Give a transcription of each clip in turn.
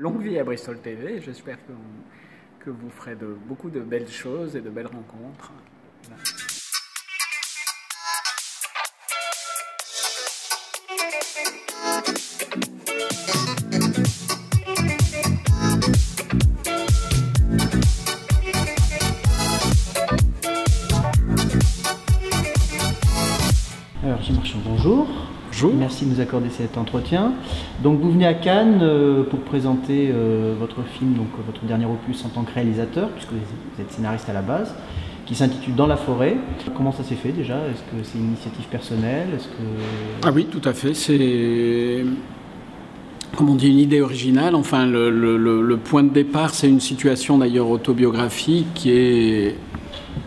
Longue vie à Bristol TV, j'espère que vous ferez beaucoup de belles choses et de belles rencontres. Voilà. Alors, Gilles Marchand, bonjour. Bonjour. Merci de nous accorder cet entretien. Donc, vous venez à Cannes pour présenter votre film, donc votre dernier opus en tant que réalisateur, puisque vous êtes scénariste à la base, qui s'intitule Dans la forêt. Comment ça s'est fait déjà? Est-ce que c'est une initiative personnelle? Ah oui, tout à fait. C'est, comme on dit, une idée originale. Enfin, le point de départ, c'est une situation d'ailleurs autobiographique qui est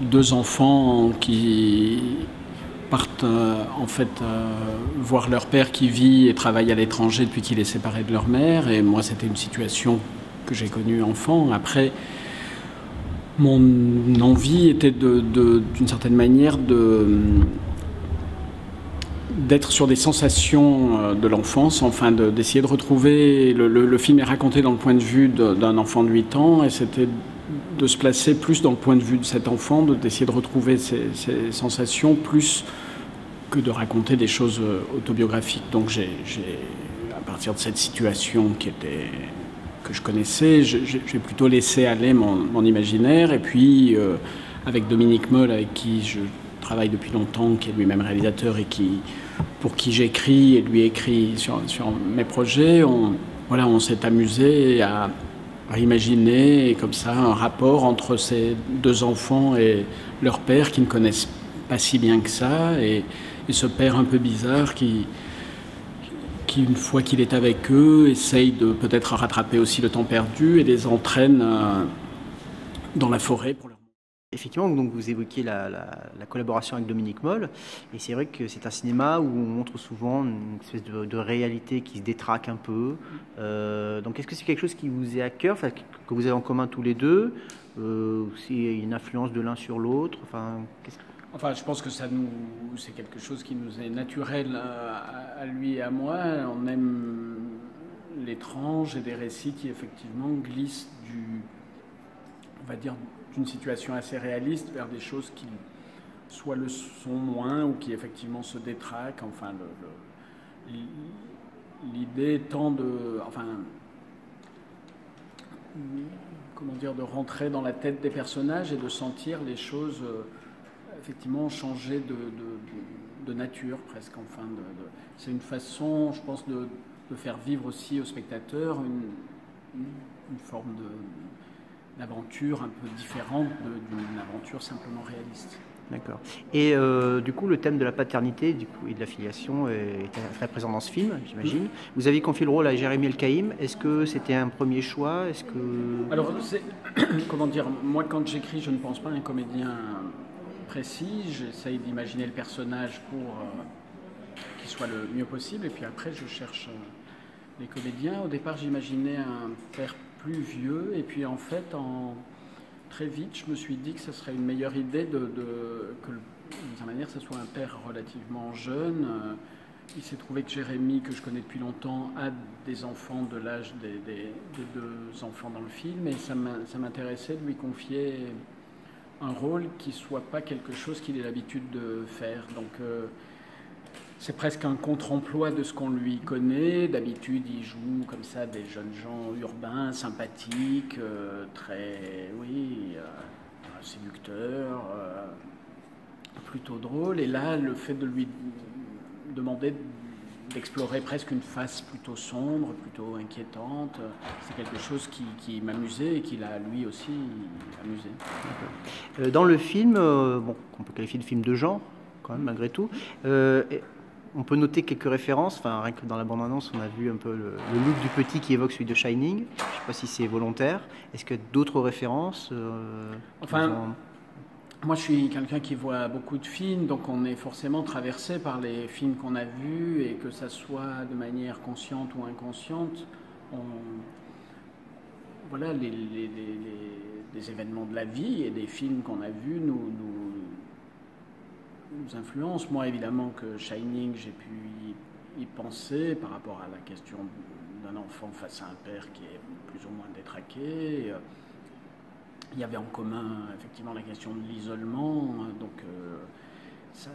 deux enfants qui partent en fait voir leur père qui vit et travaille à l'étranger depuis qu'il est séparé de leur mère. Et moi, c'était une situation que j'ai connue enfant. Après, mon envie était d'une certaine manière d'être sur des sensations de l'enfance, enfin d'essayer de retrouver... Le film est raconté dans le point de vue d'un enfant de 8 ans, et c'était de se placer plus dans le point de vue de cet enfant, d'essayer de retrouver ces sensations, plus que de raconter des choses autobiographiques. Donc à partir de cette situation que je connaissais, j'ai plutôt laissé aller mon imaginaire, et puis avec Dominique Moll, avec qui je travaille depuis longtemps, qui est lui-même réalisateur et pour qui j'écris et lui écrit sur mes projets, on s'est amusé à imaginer comme ça un rapport entre ces deux enfants et leur père qui ne connaissent pas si bien que ça, et ce père un peu bizarre qui une fois qu'il est avec eux, essaye de peut-être rattraper aussi le temps perdu et les entraîne dans la forêt pour leur... Effectivement, donc vous évoquiez la collaboration avec Dominique Moll, et c'est vrai que c'est un cinéma où on montre souvent une espèce de réalité qui se détraque un peu. Donc est-ce que c'est quelque chose qui vous est à cœur, enfin, que vous avez en commun tous les deux, c'est une influence de l'un sur l'autre, Enfin, je pense que c'est quelque chose qui nous est naturel à lui et à moi. On aime l'étrange et des récits qui effectivement glissent on va dire, d'une situation assez réaliste vers des choses qui soit le sont moins ou qui effectivement se détraquent. Enfin, l'idée étant comment dire, de rentrer dans la tête des personnages et de sentir les choses effectivement changer de nature presque. Enfin, c'est une façon, je pense, de faire vivre aussi au spectateur une forme d'aventure un peu différente d'une aventure simplement réaliste. D'accord. Et du coup, le thème de la paternité et de la filiation est très présent dans ce film, j'imagine. Vous avez confié le rôle à Jérémy Elkaïm. Est-ce que c'était un premier choix? Alors, comment dire, moi quand j'écris, je ne pense pas à un comédien précis. J'essaye d'imaginer le personnage pour qu'il soit le mieux possible. Et puis après, je cherche les comédiens. Au départ, j'imaginais un père plus vieux. Et puis en fait, très vite, je me suis dit que ce serait une meilleure idée que d'une certaine manière, ce soit un père relativement jeune. Il s'est trouvé que Jérémy, que je connais depuis longtemps, a des enfants de l'âge des deux enfants dans le film. Et ça m'intéressait de lui confier un rôle qui ne soit pas quelque chose qu'il ait l'habitude de faire. Donc c'est presque un contre-emploi de ce qu'on lui connaît. D'habitude, il joue comme ça des jeunes gens urbains, sympathiques, très, séducteurs, plutôt drôles. Et là, le fait de lui demander d'explorer presque une face plutôt sombre, plutôt inquiétante, c'est quelque chose qui m'amusait et qui l'a lui aussi amusé. Dans le film, qu'on peut qualifier de film de genre, quand même, malgré tout, on peut noter quelques références. Enfin, rien que dans la bande-annonce, on a vu un peu le look du petit qui évoque celui de Shining. Je ne sais pas si c'est volontaire. Est-ce qu'il y a d'autres références Moi, je suis quelqu'un qui voit beaucoup de films, donc on est forcément traversé par les films qu'on a vus, et que ça soit de manière consciente ou inconsciente, voilà, les événements de la vie et des films qu'on a vus nous influencent. Moi, évidemment, que Shining, j'ai pu y penser par rapport à la question d'un d'un enfant face à un père qui est plus ou moins détraqué. Il y avait en commun effectivement la question de l'isolement, donc ça.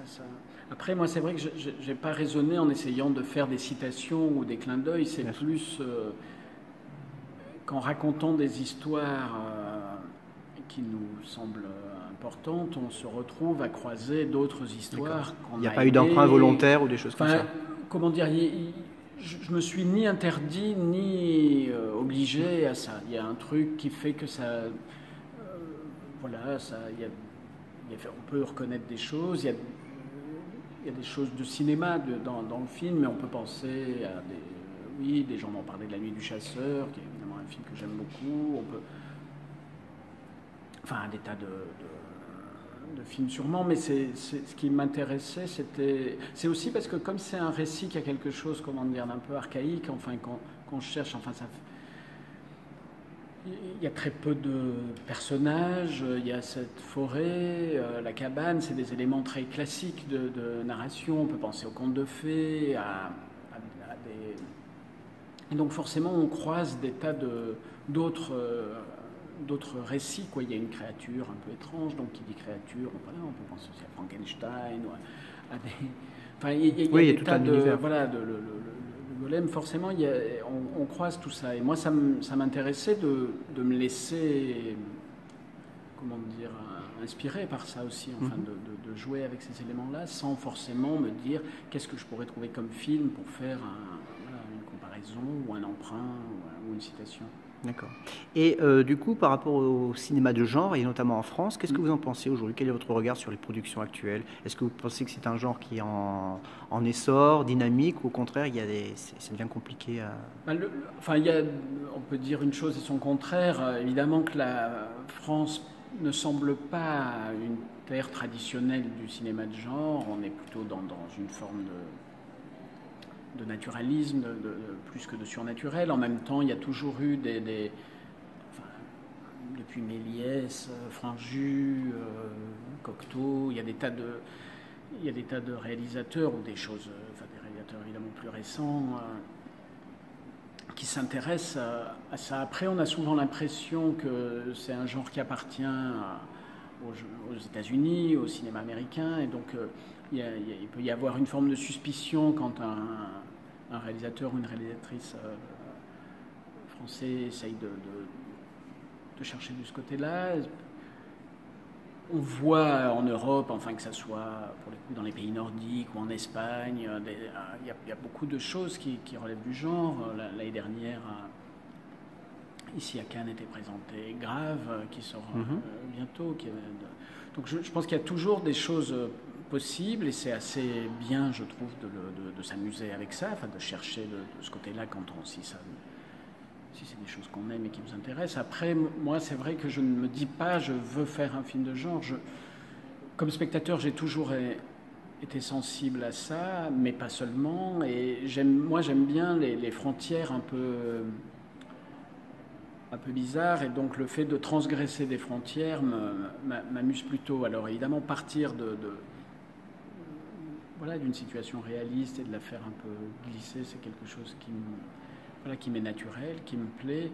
Après, moi, c'est vrai que je n'ai pas raisonné en essayant de faire des citations ou des clins d'œil, c'est plus qu'en racontant des histoires qui nous semblent importantes, on se retrouve à croiser d'autres histoires qu'on a. Il n'y a pas eu d'emprunt volontaire ou des choses comme ça? Comment dire, je me suis ni interdit ni obligé à ça. Il y a un truc qui fait que ça... voilà, on peut reconnaître des choses, il y a des choses de cinéma dans le film, mais on peut penser à des gens m'ont parlé de La Nuit du Chasseur, qui est évidemment un film que j'aime beaucoup, enfin des tas de films sûrement, mais ce qui m'intéressait, c'est aussi parce que comme c'est un récit qui a quelque chose, comment dire, d'un peu archaïque, enfin qu'on cherche, enfin ça... Il y a très peu de personnages, il y a cette forêt, la cabane, c'est des éléments très classiques de narration. On peut penser aux contes de fées, à des... Et donc forcément, on croise des tas d'autres récits, quoi. Il y a une créature un peu étrange, donc qui dit créature, voilà, on peut penser aussi à Frankenstein, ou à des... Enfin, il y a des tas de... Voilà, le golem, forcément, on croise tout ça. Et moi, ça m'intéressait de me laisser, comment dire, inspiré par ça aussi, enfin, de jouer avec ces éléments-là, sans forcément me dire qu'est-ce que je pourrais trouver comme film pour faire une comparaison ou un emprunt ou une citation. D'accord. Et du coup, par rapport au cinéma de genre, et notamment en France, qu'est-ce que vous en pensez aujourd'hui? Quel est votre regard sur les productions actuelles? Est-ce que vous pensez que c'est un genre qui est en essor, dynamique, ou au contraire, ça devient compliqué à... On peut dire une chose et son contraire. Évidemment que la France ne semble pas une terre traditionnelle du cinéma de genre. On est plutôt dans une forme de naturalisme, plus que de surnaturel. En même temps, il y a toujours eu depuis Méliès, Franju, Cocteau, il y a des tas de réalisateurs ou des réalisateurs évidemment plus récents qui s'intéressent à ça. Après, on a souvent l'impression que c'est un genre qui appartient aux États-Unis, au cinéma américain, et donc il peut y avoir une forme de suspicion quand un réalisateur ou une réalisatrice français essaye de chercher de ce côté-là. On voit en Europe, enfin que ce soit pour le coup dans les pays nordiques ou en Espagne, il y a beaucoup de choses qui relèvent du genre. L'année dernière, ici à Cannes était présenté Grave, qui sort bientôt. Donc je pense qu'il y a toujours des choses possibles, et c'est assez bien, je trouve, de s'amuser avec ça, enfin de chercher de ce côté-là si c'est des choses qu'on aime et qui nous intéressent. Après, moi, c'est vrai que je ne me dis pas je veux faire un film de genre. Comme spectateur, j'ai toujours été sensible à ça, mais pas seulement. Et j'aime bien les frontières un peu bizarres, et donc le fait de transgresser des frontières m'amuse plutôt. Alors évidemment, partir d'une situation réaliste et de la faire un peu glisser, c'est quelque chose qui m'est naturel, qui me plaît.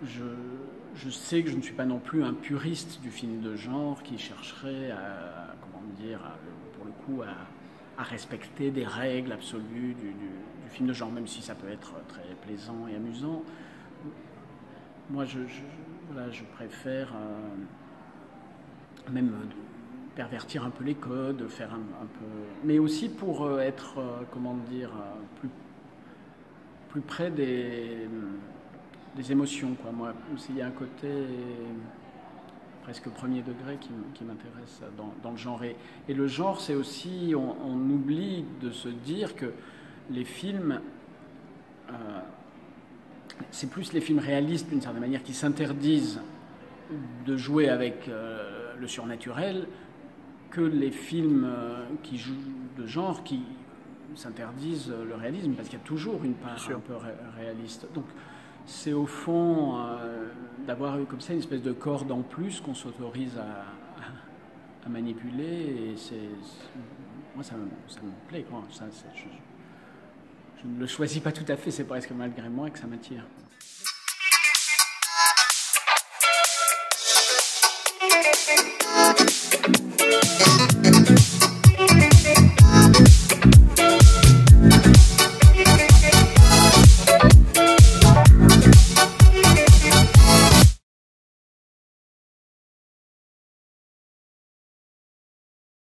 Je sais que je ne suis pas non plus un puriste du film de genre qui chercherait pour le coup, à respecter des règles absolues du film de genre, même si ça peut être très plaisant et amusant. Moi, je préfère même pervertir un peu les codes, faire un peu... Mais aussi pour être, plus près des émotions, quoi. Moi, il y a un côté presque premier degré qui m'intéresse dans le genre. Et le genre, c'est aussi... On oublie de se dire que les films... c'est plus les films réalistes, d'une certaine manière, qui s'interdisent de jouer avec le surnaturel, que les films qui jouent de genre qui s'interdisent le réalisme, parce qu'il y a toujours une part un peu réaliste. Donc c'est au fond d'avoir eu comme ça une espèce de corde en plus qu'on s'autorise à manipuler, et moi ça me plaît, quoi. je ne le choisis pas tout à fait, c'est presque malgré moi que ça m'attire.